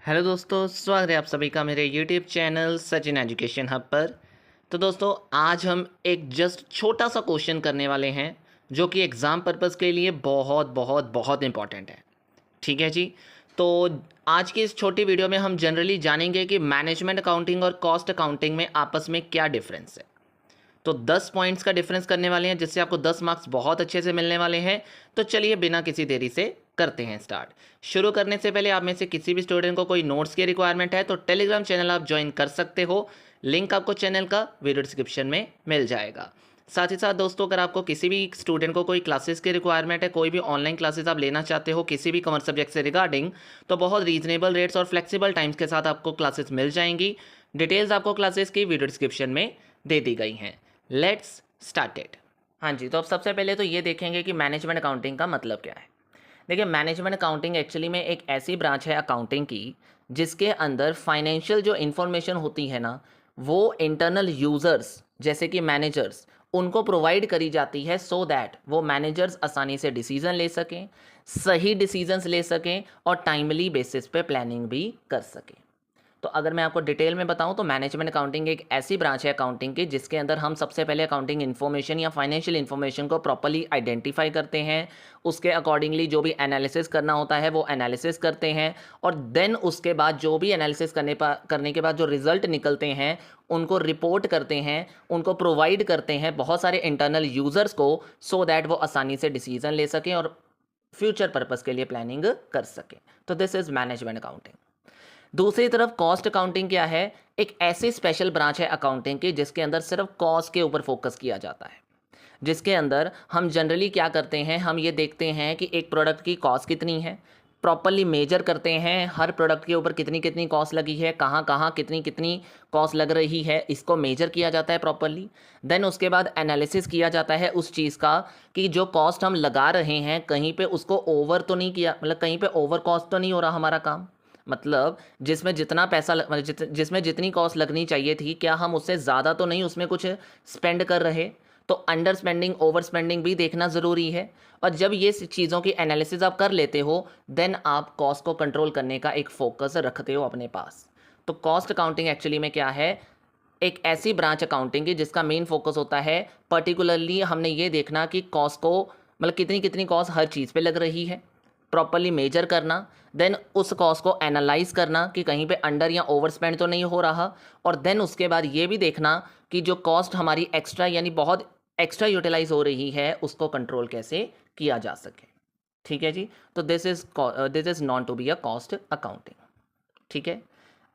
Hello दोस्तों, स्वागत है आप सभी का मेरे YouTube channel Sachin education hub पर। तो दोस्तों, आज हम एक जस्ट छोटा सा क्वेश्चन करने वाले हैं जो कि एग्ज़ाम पर्पज़ के लिए बहुत बहुत बहुत इंपॉर्टेंट है। ठीक है जी। तो आज की इस छोटी वीडियो में हम जनरली जानेंगे कि मैनेजमेंट अकाउंटिंग और कॉस्ट अकाउंटिंग में आपस में क्या डिफरेंस है। तो 10 पॉइंट्स का डिफरेंस करने वाले हैं जिससे आपको 10 मार्क्स बहुत अच्छे से मिलने वाले हैं। तो चलिए बिना किसी देरी से करते हैं स्टार्ट। शुरू करने से पहले आप में से किसी भी स्टूडेंट को कोई नोट्स की रिक्वायरमेंट है तो टेलीग्राम चैनल आप ज्वाइन कर सकते हो। लिंक आपको चैनल का वीडियो डिस्क्रिप्शन में मिल जाएगा। साथ ही साथ दोस्तों, अगर आपको किसी भी स्टूडेंट को कोई क्लासेस की रिक्वायरमेंट है, कोई भी ऑनलाइन क्लासेस आप लेना चाहते हो किसी भी कॉमर्स सब्जेक्ट से रिगार्डिंग, तो बहुत रीजनेबल रेट्स और फ्लेक्सिबल टाइम्स के साथ आपको क्लासेस मिल जाएंगी। डिटेल्स आपको क्लासेस की वीडियो डिस्क्रिप्शन में दे दी गई हैं। Let's started. हाँ जी, तो अब सबसे पहले तो ये देखेंगे कि मैनेजमेंट अकाउंटिंग का मतलब क्या है। देखिए, मैनेजमेंट अकाउंटिंग एक्चुअली में एक ऐसी ब्रांच है अकाउंटिंग की जिसके अंदर फाइनेंशियल जो इन्फॉर्मेशन होती है ना, वो इंटरनल यूज़र्स जैसे कि मैनेजर्स उनको प्रोवाइड करी जाती है सो दैट वो मैनेजर्स आसानी से डिसीजन ले सकें, सही डिसीजंस ले सकें और टाइमली बेसिस पे प्लानिंग भी कर सकें। तो अगर मैं आपको डिटेल में बताऊं तो मैनेजमेंट अकाउंटिंग एक ऐसी ब्रांच है अकाउंटिंग की जिसके अंदर हम सबसे पहले अकाउंटिंग इन्फॉर्मेशन या फाइनेंशियल इन्फॉर्मेशन को प्रॉपर्ली आइडेंटिफाई करते हैं। उसके अकॉर्डिंगली जो भी एनालिसिस करना होता है वो एनालिसिस करते हैं और देन उसके बाद जो भी एनालिसिस करने के बाद जो रिजल्ट निकलते हैं उनको रिपोर्ट करते हैं, उनको प्रोवाइड करते हैं बहुत सारे इंटरनल यूज़र्स को सो दैट वो आसानी से डिसीजन ले सकें और फ्यूचर पर्पज़ के लिए प्लानिंग कर सकें। तो दिस इज़ मैनेजमेंट अकाउंटिंग। दूसरी तरफ कॉस्ट अकाउंटिंग क्या है? एक ऐसी स्पेशल ब्रांच है अकाउंटिंग की जिसके अंदर सिर्फ कॉस्ट के ऊपर फोकस किया जाता है। जिसके अंदर हम जनरली क्या करते हैं, हम ये देखते हैं कि एक प्रोडक्ट की कॉस्ट कितनी है, प्रॉपरली मेजर करते हैं हर प्रोडक्ट के ऊपर कितनी कितनी कॉस्ट लगी है, कहाँ कहाँ कितनी कितनी कॉस्ट लग रही है, इसको मेजर किया जाता है प्रॉपरली। देन उसके बाद एनालिसिस किया जाता है उस चीज़ का कि जो कॉस्ट हम लगा रहे हैं कहीं पे उसको ओवर तो नहीं किया, मतलब कहीं पे ओवर कॉस्ट तो नहीं हो रहा हमारा काम। मतलब जिसमें जितना पैसा मतलब जिसमें जितनी कॉस्ट लगनी चाहिए थी, क्या हम उससे ज़्यादा तो नहीं उसमें कुछ स्पेंड कर रहे। तो अंडर स्पेंडिंग ओवर स्पेंडिंग भी देखना ज़रूरी है। और जब ये चीज़ों की एनालिसिस आप कर लेते हो देन आप कॉस्ट को कंट्रोल करने का एक फोकस रखते हो अपने पास। तो कॉस्ट अकाउंटिंग एक्चुअली में क्या है? एक ऐसी ब्रांच अकाउंटिंग की जिसका मेन फोकस होता है पर्टिकुलरली हमने ये देखना कि कॉस्ट को, मतलब कितनी कितनी कॉस्ट हर चीज़ पे लग रही है, प्रॉपरली मेजर करना, देन उस कॉस्ट को एनालाइज करना कि कहीं पे अंडर या ओवर स्पेंड तो नहीं हो रहा, और देन उसके बाद ये भी देखना कि जो कॉस्ट हमारी एक्स्ट्रा यानी बहुत एक्स्ट्रा यूटिलाइज हो रही है उसको कंट्रोल कैसे किया जा सके। ठीक है जी। तो this is known to be a cost accounting. ठीक है।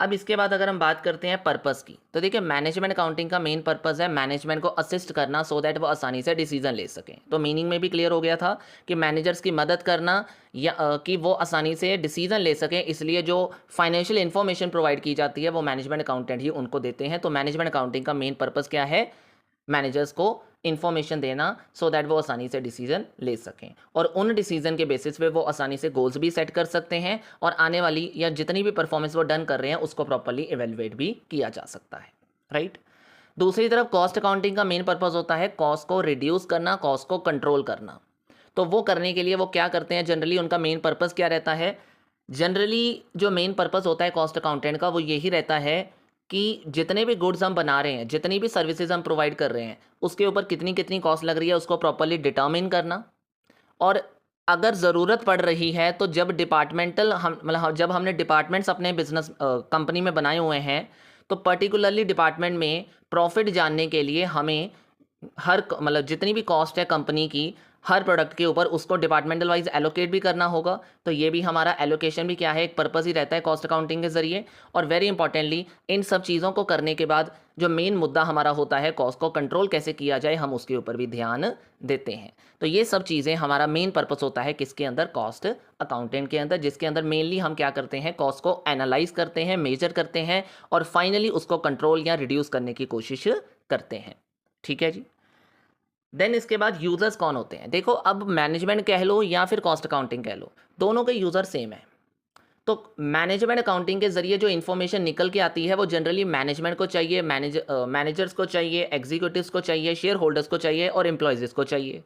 अब इसके बाद अगर हम बात करते हैं पर्पस की, तो देखिए मैनेजमेंट अकाउंटिंग का मेन पर्पस है मैनेजमेंट को असिस्ट करना सो दैट वो आसानी से डिसीजन ले सकें। तो मीनिंग में भी क्लियर हो गया था कि मैनेजर्स की मदद करना या कि वो आसानी से डिसीजन ले सकें, इसलिए जो फाइनेंशियल इन्फॉर्मेशन प्रोवाइड की जाती है वो मैनेजमेंट अकाउंटेंट ही उनको देते हैं। तो मैनेजमेंट अकाउंटिंग का मेन पर्पस क्या है? मैनेजर्स को इन्फॉर्मेशन देना सो दैट वो आसानी से डिसीजन ले सकें और उन डिसीजन के बेसिस पे वो आसानी से गोल्स भी सेट कर सकते हैं और आने वाली या जितनी भी परफॉर्मेंस वो डन कर रहे हैं उसको प्रॉपरली इवेलुएट भी किया जा सकता है। राइट। दूसरी तरफ कॉस्ट अकाउंटिंग का मेन पर्पस होता है कॉस्ट को रिड्यूस करना, कॉस्ट को कंट्रोल करना। तो वो करने के लिए वो क्या करते हैं, जनरली उनका मेन पर्पस क्या रहता है? जनरली जो मेन पर्पस होता है कॉस्ट अकाउंटेंट का वो यही रहता है कि जितने भी गुड्स हम बना रहे हैं, जितनी भी सर्विसेज हम प्रोवाइड कर रहे हैं, उसके ऊपर कितनी कितनी कॉस्ट लग रही है उसको प्रॉपरली डिटर्मिन करना। और अगर ज़रूरत पड़ रही है तो जब डिपार्टमेंटल हम मतलब जब हमने डिपार्टमेंट्स अपने बिजनेस कंपनी में बनाए हुए हैं तो पर्टिकुलरली डिपार्टमेंट में प्रॉफिट जानने के लिए हमें हर मतलब जितनी भी कॉस्ट है कंपनी की हर प्रोडक्ट के ऊपर उसको डिपार्टमेंटल वाइज एलोकेट भी करना होगा। तो ये भी हमारा एलोकेशन भी क्या है, एक पर्पस ही रहता है कॉस्ट अकाउंटिंग के जरिए। और वेरी इंपॉर्टेंटली इन सब चीज़ों को करने के बाद जो मेन मुद्दा हमारा होता है कॉस्ट को कंट्रोल कैसे किया जाए, हम उसके ऊपर भी ध्यान देते हैं। तो ये सब चीज़ें हमारा मेन पर्पस होता है किसके अंदर? कॉस्ट अकाउंटेंट के अंदर, जिसके अंदर मेनली हम क्या करते हैं, कॉस्ट को एनालाइज करते हैं, मेजर करते हैं और फाइनली उसको कंट्रोल या रिड्यूस करने की कोशिश करते हैं। ठीक है जी। देन इसके बाद यूज़र्स कौन होते हैं? देखो, अब मैनेजमेंट कह लो या फिर कॉस्ट अकाउंटिंग कह लो, दोनों के यूज़र सेम है। तो मैनेजमेंट अकाउंटिंग के जरिए जो इन्फॉर्मेशन निकल के आती है वो जनरली मैनेजमेंट को चाहिए, मैनेजर्स को चाहिए, एग्जीक्यूटिव्स को चाहिए, शेयर होल्डर्स को चाहिए और एम्प्लॉयज़ को चाहिए।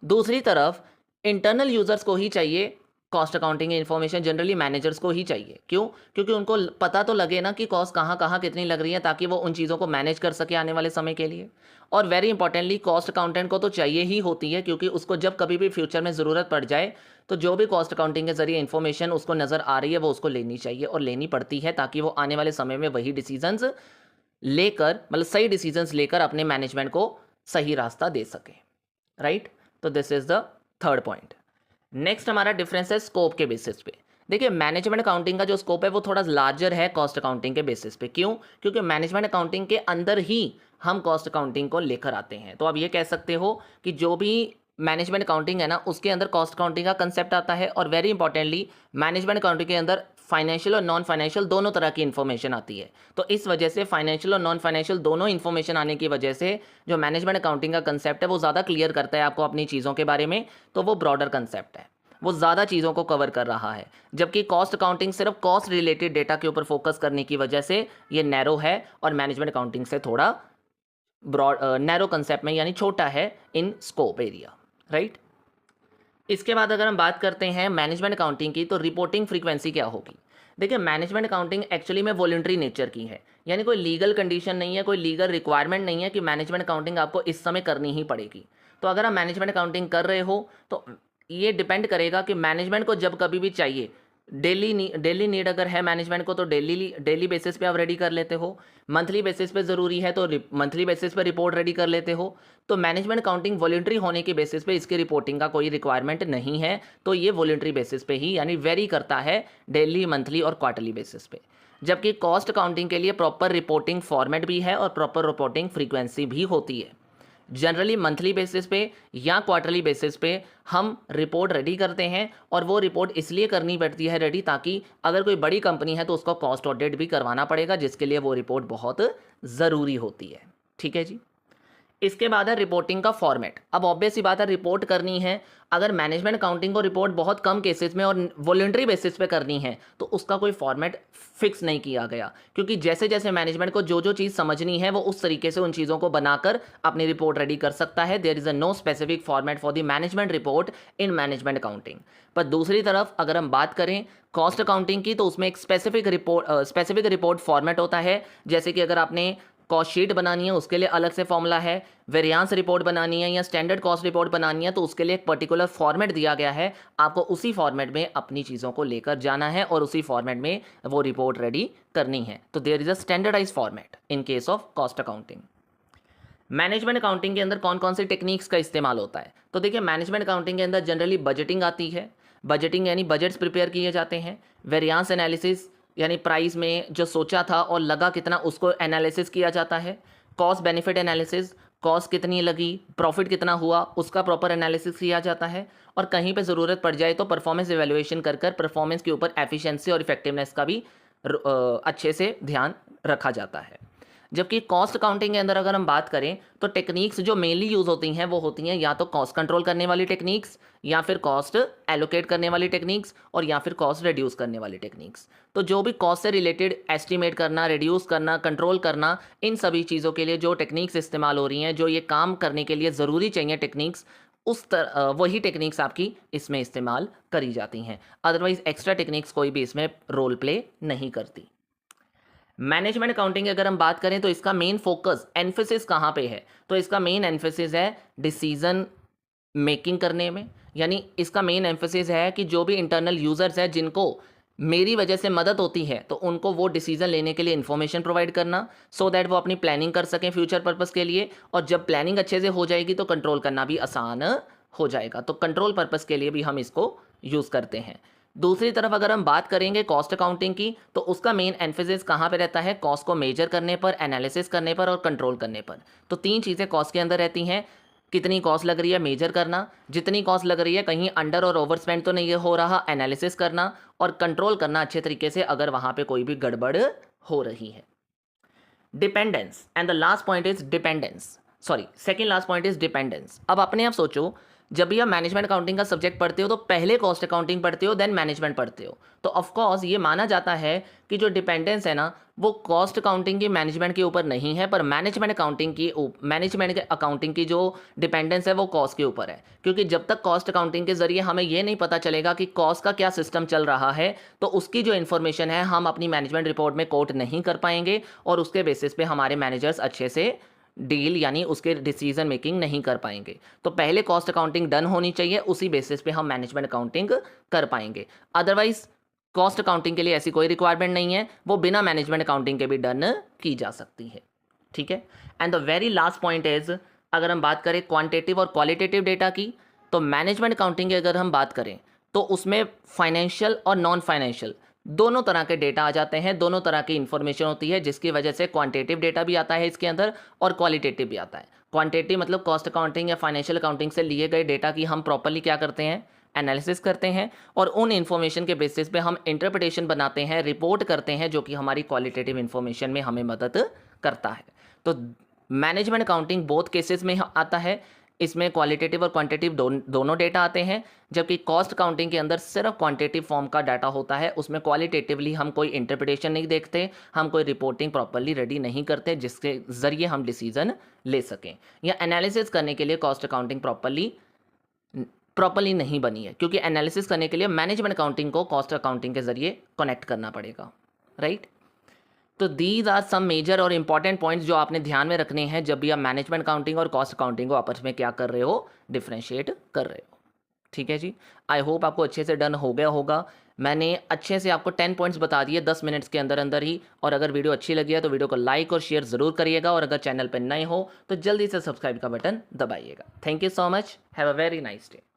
दूसरी तरफ इंटरनल यूज़र्स को ही चाहिए कॉस्ट अकाउंटिंग की इन्फॉर्मेशन जनरली मैनेजर्स को ही चाहिए। क्यों? क्योंकि उनको पता तो लगे ना कि कॉस्ट कहाँ कहाँ कितनी लग रही है, ताकि वो उन चीज़ों को मैनेज कर सके आने वाले समय के लिए। और वेरी इंपॉर्टेंटली कॉस्ट अकाउंटेंट को तो चाहिए ही होती है, क्योंकि उसको जब कभी भी फ्यूचर में ज़रूरत पड़ जाए तो जो भी कॉस्ट अकाउंटिंग के जरिए इन्फॉर्मेशन उसको नज़र आ रही है वो उसको लेनी चाहिए और लेनी पड़ती है, ताकि वो आने वाले समय में वही डिसीजंस लेकर, मतलब सही डिसीजंस लेकर अपने मैनेजमेंट को सही रास्ता दे सके। राइट? तो this is the third point. Next हमारा डिफरेंस है स्कोप के बेसिस पे। देखिए मैनेजमेंट अकाउंटिंग का जो स्कोप है वो थोड़ा लार्जर है कॉस्ट अकाउंटिंग के बेसिस पे। क्यों? क्योंकि मैनेजमेंट अकाउंटिंग के अंदर ही हम कॉस्ट अकाउंटिंग को लेकर आते हैं। तो आप ये कह सकते हो कि जो भी मैनेजमेंट अकाउंटिंग है ना, उसके अंदर कॉस्ट अकाउंटिंग का कंसेप्ट आता है। और वेरी इंपॉर्टेंटली मैनेजमेंट अकाउंटिंग के अंदर फाइनेंशियल और नॉन फाइनेंशियल दोनों तरह की इन्फॉर्मेशन आती है। तो इस वजह से फाइनेंशियल और नॉन फाइनेंशियल दोनों इन्फॉर्मेशन आने की वजह से जो मैनेजमेंट अकाउंटिंग का कंसेप्ट है वो ज़्यादा क्लियर करता है आपको अपनी चीज़ों के बारे में। तो वो ब्रॉडर कंसेप्ट है, वो ज़्यादा चीज़ों को कवर कर रहा है। जबकि कॉस्ट अकाउंटिंग सिर्फ कॉस्ट रिलेटेड डेटा के ऊपर फोकस करने की वजह से ये नैरो है और मैनेजमेंट अकाउंटिंग से थोड़ा ब्रॉड नैरो कंसेप्ट में, यानी छोटा है इन स्कोप एरिया। राइट? इसके बाद अगर हम बात करते हैं मैनेजमेंट अकाउंटिंग की, तो रिपोर्टिंग फ्रीक्वेंसी क्या होगी। देखिए मैनेजमेंट अकाउंटिंग एक्चुअली में वॉलंटरी नेचर की है, यानी कोई लीगल कंडीशन नहीं है, कोई लीगल रिक्वायरमेंट नहीं है कि मैनेजमेंट अकाउंटिंग आपको इस समय करनी ही पड़ेगी। तो अगर आप मैनेजमेंट अकाउंटिंग कर रहे हो तो ये डिपेंड करेगा कि मैनेजमेंट को जब कभी भी चाहिए, डेली नीड अगर है मैनेजमेंट को तो डेली बेसिस पे आप रेडी कर लेते हो। मंथली बेसिस पे ज़रूरी है तो मंथली बेसिस पे रिपोर्ट रेडी कर लेते हो। तो मैनेजमेंट अकाउंटिंग वॉलंटरी होने के बेसिस पे इसकी रिपोर्टिंग का कोई रिक्वायरमेंट नहीं है। तो ये वॉलंटरी बेसिस पे ही यानी वेरी करता है डेली, मंथली और क्वार्टरली बेसिस पे। जबकि कॉस्ट अकाउंटिंग के लिए प्रॉपर रिपोर्टिंग फॉर्मेट भी है और प्रॉपर रिपोर्टिंग फ्रीक्वेंसी भी होती है। जनरली मंथली बेसिस पे या क्वार्टरली बेसिस पे हम रिपोर्ट रेडी करते हैं, और वो रिपोर्ट इसलिए करनी पड़ती है रेडी ताकि अगर कोई बड़ी कंपनी है तो उसको कॉस्ट ऑडिट भी करवाना पड़ेगा, जिसके लिए वो रिपोर्ट बहुत ज़रूरी होती है। ठीक है जी। इसके बाद है रिपोर्टिंग का फॉर्मेट। अब ऑब्वियस ही बात है, रिपोर्ट करनी है, अगर मैनेजमेंट अकाउंटिंग को रिपोर्ट बहुत कम केसेस में और वॉलंटरी बेसिस पे करनी है तो उसका कोई फॉर्मेट फिक्स नहीं किया गया, क्योंकि जैसे जैसे मैनेजमेंट को जो जो चीज़ समझनी है वो उस तरीके से उन चीज़ों को बनाकर अपनी रिपोर्ट रेडी कर सकता है। There is a no specific format for the management report in management accounting. पर दूसरी तरफ अगर हम बात करें कॉस्ट अकाउंटिंग की, तो उसमें एक स्पेसिफिक रिपोर्ट फॉर्मेट होता है। जैसे कि अगर आपने कॉस्ट शीट बनानी है उसके लिए अलग से फॉर्मूला है, वेरिएंस रिपोर्ट बनानी है या स्टैंडर्ड कॉस्ट रिपोर्ट बनानी है तो उसके लिए एक पर्टिकुलर फॉर्मेट दिया गया है। आपको उसी फॉर्मेट में अपनी चीज़ों को लेकर जाना है और उसी फॉर्मेट में वो रिपोर्ट रेडी करनी है। तो there is a standardise format in case of cost accounting. Management accounting के अंदर कौन कौन सी टेक्निक्स का इस्तेमाल होता है, तो देखिए मैनेजमेंट अकाउंटिंग के अंदर जनरली बजटिंग आती है। बजटिंग यानी बजट्स प्रिपेयर किए जाते हैं। वेरिएंस एनालिसिस यानी प्राइस में जो सोचा था और लगा कितना उसको एनालिसिस किया जाता है। कॉस्ट बेनिफिट एनालिसिस, कॉस्ट कितनी लगी, प्रॉफिट कितना हुआ, उसका प्रॉपर एनालिसिस किया जाता है। और कहीं पे ज़रूरत पड़ जाए तो परफॉर्मेंस इवैल्यूएशन कर परफॉर्मेंस के ऊपर एफिशिएंसी और इफेक्टिवनेस का भी अच्छे से ध्यान रखा जाता है। जबकि कॉस्ट अकाउंटिंग के अंदर अगर हम बात करें तो टेक्निक्स जो मेनली यूज़ होती हैं वो होती हैं या तो कॉस्ट कंट्रोल करने वाली टेक्निक्स, या फिर कॉस्ट एलोकेट करने वाली टेक्निक्स, और या फिर कॉस्ट रिड्यूस करने वाली टेक्निक्स। तो जो भी कॉस्ट से रिलेटेड एस्टिमेट करना, रिड्यूस करना, कंट्रोल करना, इन सभी चीज़ों के लिए जो टेक्निक्स इस्तेमाल हो रही हैं, जो ये काम करने के लिए ज़रूरी चाहिए टेक्निक्स, वही टेक्निक्स आपकी इसमें इस्तेमाल करी जाती हैं। अदरवाइज एक्स्ट्रा टेक्निक्स कोई भी इसमें रोल प्ले नहीं करती। मैनेजमेंट अकाउंटिंग की अगर हम बात करें तो इसका मेन फोकस, एम्फेसिस कहाँ पे है, तो इसका मेन एम्फेसिस है डिसीजन मेकिंग करने में। यानी इसका मेन एम्फेसिस है कि जो भी इंटरनल यूजर्स हैं जिनको मेरी वजह से मदद होती है तो उनको वो डिसीजन लेने के लिए इन्फॉर्मेशन प्रोवाइड करना, सो दैट वो अपनी प्लानिंग कर सकें फ्यूचर पर्पस के लिए। और जब प्लानिंग अच्छे से हो जाएगी तो कंट्रोल करना भी आसान हो जाएगा। तो कंट्रोल पर्पस के लिए भी हम इसको यूज़ करते हैं। दूसरी तरफ अगर हम बात करेंगे कॉस्ट अकाउंटिंग की, तो उसका मेन एम्फेसिस कहाँ पे रहता है, कॉस्ट को मेजर करने पर, एनालिसिस करने पर और कंट्रोल करने पर। तो तीन चीज़ें कॉस्ट के अंदर रहती हैं। कितनी कॉस्ट लग रही है, मेजर करना, जितनी कॉस्ट लग रही है कहीं अंडर और ओवर स्पेंड तो नहीं हो रहा, एनालिसिस करना, और कंट्रोल करना अच्छे तरीके से अगर वहाँ पे कोई भी गड़बड़ हो रही है। Dependence and the last point is dependence, sorry second last point is dependence. अब अपने आप सोचो, जब भी आप मैनेजमेंट अकाउंटिंग का सब्जेक्ट पढ़ते हो तो पहले कॉस्ट अकाउंटिंग पढ़ते हो, देन मैनेजमेंट पढ़ते हो। तो ऑफकोर्स ये माना जाता है कि जो डिपेंडेंस है ना वो कॉस्ट अकाउंटिंग की मैनेजमेंट के ऊपर नहीं है, पर मैनेजमेंट अकाउंटिंग की जो डिपेंडेंस है वो कॉस्ट के ऊपर है। क्योंकि जब तक कॉस्ट अकाउंटिंग के जरिए हमें ये नहीं पता चलेगा कि कॉस्ट का क्या सिस्टम चल रहा है, तो उसकी जो इन्फॉर्मेशन है हम अपनी मैनेजमेंट रिपोर्ट में कोट नहीं कर पाएंगे और उसके बेसिस पे हमारे मैनेजर्स अच्छे से डील यानी उसके डिसीजन मेकिंग नहीं कर पाएंगे। तो पहले कॉस्ट अकाउंटिंग डन होनी चाहिए, उसी बेसिस पे हम मैनेजमेंट अकाउंटिंग कर पाएंगे। अदरवाइज कॉस्ट अकाउंटिंग के लिए ऐसी कोई रिक्वायरमेंट नहीं है, वो बिना मैनेजमेंट अकाउंटिंग के भी डन की जा सकती है। ठीक है। And the very last point is, अगर हम बात करें क्वांटिटेटिव और क्वालिटेटिव डेटा की, तो मैनेजमेंट अकाउंटिंग की अगर हम बात करें तो उसमें फाइनेंशियल और नॉन फाइनेंशियल दोनों तरह के डेटा आ जाते हैं, दोनों तरह की इंफॉर्मेशन होती है, जिसकी वजह से क्वांटिटेटिव डेटा भी आता है इसके अंदर और क्वालिटेटिव भी आता है। क्वांटिटेटिव मतलब कॉस्ट अकाउंटिंग या फाइनेंशियल अकाउंटिंग से लिए गए डेटा की हम प्रॉपरली क्या करते हैं, एनालिसिस करते हैं और उन इन्फॉर्मेशन के बेसिस पे हम इंटरप्रिटेशन बनाते हैं, रिपोर्ट करते हैं, जो कि हमारी क्वालिटेटिव इन्फॉर्मेशन में हमें मदद करता है। तो मैनेजमेंट अकाउंटिंग बोथ केसेस में आता है, इसमें क्वालिटेटिव और क्वांटिटेटिव दोनों डेटा आते हैं, जबकि कॉस्ट अकाउंटिंग के अंदर सिर्फ क्वांटिटेटिव फॉर्म का डाटा होता है। उसमें क्वालिटेटिवली हम कोई इंटरप्रिटेशन नहीं देखते, हम कोई रिपोर्टिंग प्रॉपर्ली रेडी नहीं करते जिसके ज़रिए हम डिसीजन ले सकें, या एनालिसिस करने के लिए कॉस्ट अकाउंटिंग प्रॉपर्ली नहीं बनी है, क्योंकि एनालिसिस करने के लिए मैनेजमेंट अकाउंटिंग को कॉस्ट अकाउंटिंग के ज़रिए कनेक्ट करना पड़ेगा। राइट। तो दीज आर सम मेजर और इंपॉर्टेंट पॉइंट्स जो आपने ध्यान में रखने हैं जब भी आप मैनेजमेंट अकाउंटिंग और कॉस्ट अकाउंटिंग को आपस में क्या कर रहे हो, डिफ्रेंशिएट कर रहे हो। ठीक है जी। आई होप आपको अच्छे से डन हो गया होगा। मैंने अच्छे से आपको 10 पॉइंट्स बता दिए 10 मिनट्स के अंदर अंदर ही। और अगर वीडियो अच्छी लगी है तो वीडियो को लाइक और शेयर ज़रूर करिएगा, और अगर चैनल पर नए हो तो जल्दी से सब्सक्राइब का बटन दबाइएगा। Thank you so much. Have a very nice day.